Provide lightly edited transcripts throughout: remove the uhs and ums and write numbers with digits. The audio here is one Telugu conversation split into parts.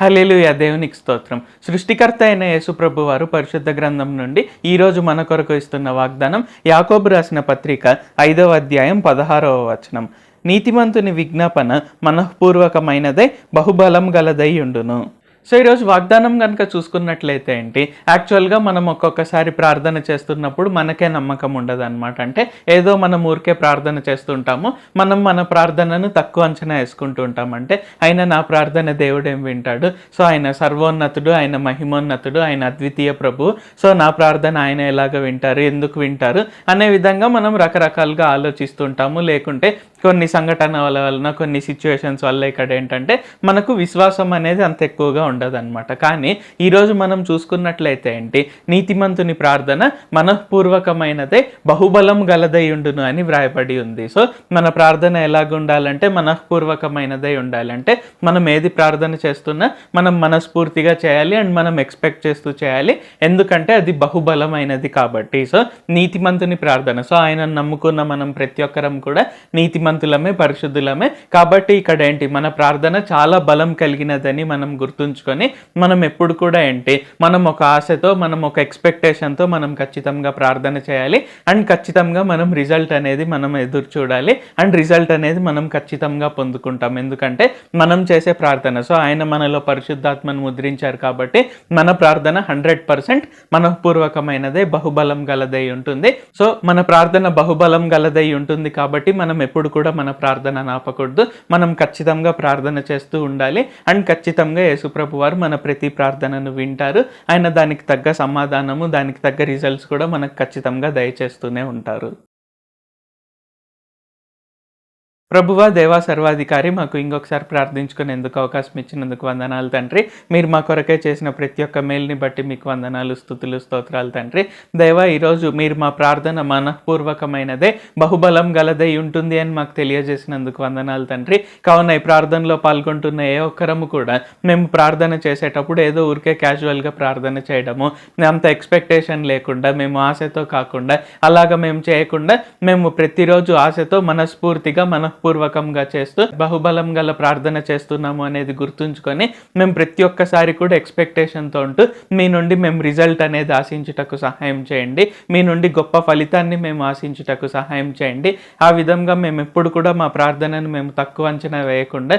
హల్లెలూయా, దేవునికి స్తోత్రం. సృష్టికర్త అయిన యేసుప్రభు వారు పరిశుద్ధ గ్రంథం నుండి ఈరోజు మన కొరకు ఇస్తున్న వాగ్దానం యాకోబు రాసిన పత్రిక 5వ అధ్యాయం 16వ వచనం. నీతిమంతుని విజ్ఞాపన మనఃపూర్వకమైనదై బహుబలం గలదై ఉండును. సో ఈరోజు వాగ్దానం కనుక చూసుకున్నట్లయితే ఏంటి, యాక్చువల్గా మనం ఒక్కొక్కసారి ప్రార్థన చేస్తున్నప్పుడు మనకే నమ్మకం ఉండదు అనమాట. అంటే ఏదో మనం ఊరికే ప్రార్థన చేస్తుంటాము, మనం మన ప్రార్థనను తక్కువ అంచనా వేసుకుంటూ ఉంటాం. అంటే ఆయన నా ప్రార్థన దేవుడు ఏం వింటాడు, సో ఆయన సర్వోన్నతుడు, ఆయన మహిమోన్నతుడు, ఆయన అద్వితీయ ప్రభు, సో నా ప్రార్థన ఆయన ఎలాగ వింటారు, ఎందుకు వింటారు అనే విధంగా మనం రకరకాలుగా ఆలోచిస్తుంటాము. లేకుంటే కొన్ని సంఘటనల వలన, కొన్ని సిచ్యువేషన్స్ వల్ల ఇక్కడ ఏంటంటే మనకు విశ్వాసం అనేది అంత ఎక్కువగా ఉండదు అనమాట. కానీ ఈరోజు మనం చూసుకున్నట్లయితే ఏంటి, నీతిమంతుని ప్రార్థన మనఃపూర్వకమైనదే బహుబలం గలదై ఉండును అని వ్రాయబడి ఉంది. సో మన ప్రార్థన ఎలాగ ఉండాలంటే మనఃపూర్వకమైనదై ఉండాలంటే మనం ఏది ప్రార్థన చేస్తున్నా మనం మనస్ఫూర్తిగా చేయాలి అండ్ మనం ఎక్స్పెక్ట్ చేస్తూ చేయాలి, ఎందుకంటే అది బహుబలమైనది కాబట్టి. సో నీతిమంతుని ప్రార్థన, సో ఆయనను నమ్ముకున్న మనం ప్రతి ఒక్కరం కూడా నీతిమంతులమే, పరిశుద్ధులమే. కాబట్టి ఇక్కడ ఏంటి, మన ప్రార్థన చాలా బలం కలిగినదని మనం గుర్తుంచుకొని మనం ఎప్పుడు కూడా ఏంటి, మనం ఒక ఆశతో, మనం ఒక ఎక్స్పెక్టేషన్తో మనం ఖచ్చితంగా ప్రార్థన చేయాలి అండ్ ఖచ్చితంగా మనం రిజల్ట్ అనేది మనం ఎదురు చూడాలి అండ్ రిజల్ట్ అనేది మనం ఖచ్చితంగా పొందుకుంటాం. ఎందుకంటే మనం చేసే ప్రార్థన, సో ఆయన మనలో పరిశుద్ధాత్మను ముద్రించారు కాబట్టి మన ప్రార్థన 100% మనఃపూర్వకమైనదే, బహుబలం గలదై ఉంటుంది. సో మన ప్రార్థన బహుబలం గలదై ఉంటుంది కాబట్టి మనం ఎప్పుడు కూడా మన ప్రార్థన ఆపకూడదు, మనం ఖచ్చితంగా ప్రార్థన చేస్తూ ఉండాలి అండ్ ఖచ్చితంగా యేసుప్రభు వారు మన ప్రతి ప్రార్థనను వింటారు. ఆయన దానికి తగ్గ సమాధానము, దానికి తగ్గ రిజల్ట్స్ కూడా మనకు ఖచ్చితంగా దయచేస్తూనే ఉంటారు. ప్రభువా, దేవా, సర్వాధికారి, మాకు ఇంకొకసారి ప్రార్థించుకునేందుకు అవకాశం ఇచ్చినందుకు వందనాలు తండ్రి. మీరు మా కొరకే చేసిన ప్రతి ఒక్క మేలుని బట్టి మీకు వందనాలు, స్తుతులు, స్తోత్రాలు తండ్రి. దేవా, ఈరోజు మీరు మా ప్రార్థన మనఃపూర్వకమైనదే, బహుబలం గలదై ఉంటుంది అని మాకు తెలియజేసినందుకు వందనాలు తండ్రి. కావున ఈ ప్రార్థనలో పాల్గొంటున్న ఏ ఒక్కరము కూడా మేము ప్రార్థన చేసేటప్పుడు ఏదో ఊరికే క్యాజువల్గా ప్రార్థన చేయడము, అంత ఎక్స్పెక్టేషన్ లేకుండా, మేము ఆశతో కాకుండా అలాగ మేము చేయకుండా, మేము ప్రతిరోజు ఆశతో మనస్ఫూర్తిగా పూర్వకంగా చేస్తూ బహుబలం గల ప్రార్థన చేస్తున్నాము అనేది గుర్తుంచుకొని మేము ప్రతి ఒక్కసారి కూడా ఎక్స్పెక్టేషన్తో ఉంటూ మీ నుండి మేము రిజల్ట్ అనేది ఆశించుటకు సహాయం చేయండి, మీ నుండి గొప్ప ఫలితాన్ని మేము ఆశించుటకు సహాయం చేయండి. ఆ విధంగా మేము ఎప్పుడు కూడా మా ప్రార్థనను మేము తక్కువ అంచనా వేయకుండా,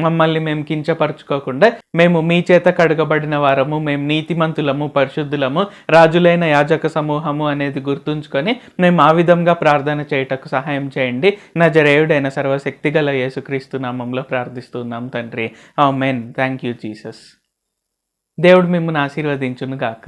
మమ్మల్ని మేము కించపరచుకోకుండా, మేము మీ చేత కడగబడిన వారము, మేము నీతిమంతులము, పరిశుద్ధులము, రాజులైన యాజక సమూహము అనేది గుర్తుంచుకొని మేము ఆ విధంగా ప్రార్థన చేయుటకు సహాయం చేయండి. నజరేయుడైన సర్వశక్తిగల యేసుక్రీస్తు నామంలో ప్రార్థిస్తున్నాం తండ్రి. ఆమేన్. Thank you Jesus. దేవుడు మిమ్మల్ని ఆశీర్వదించును గాక.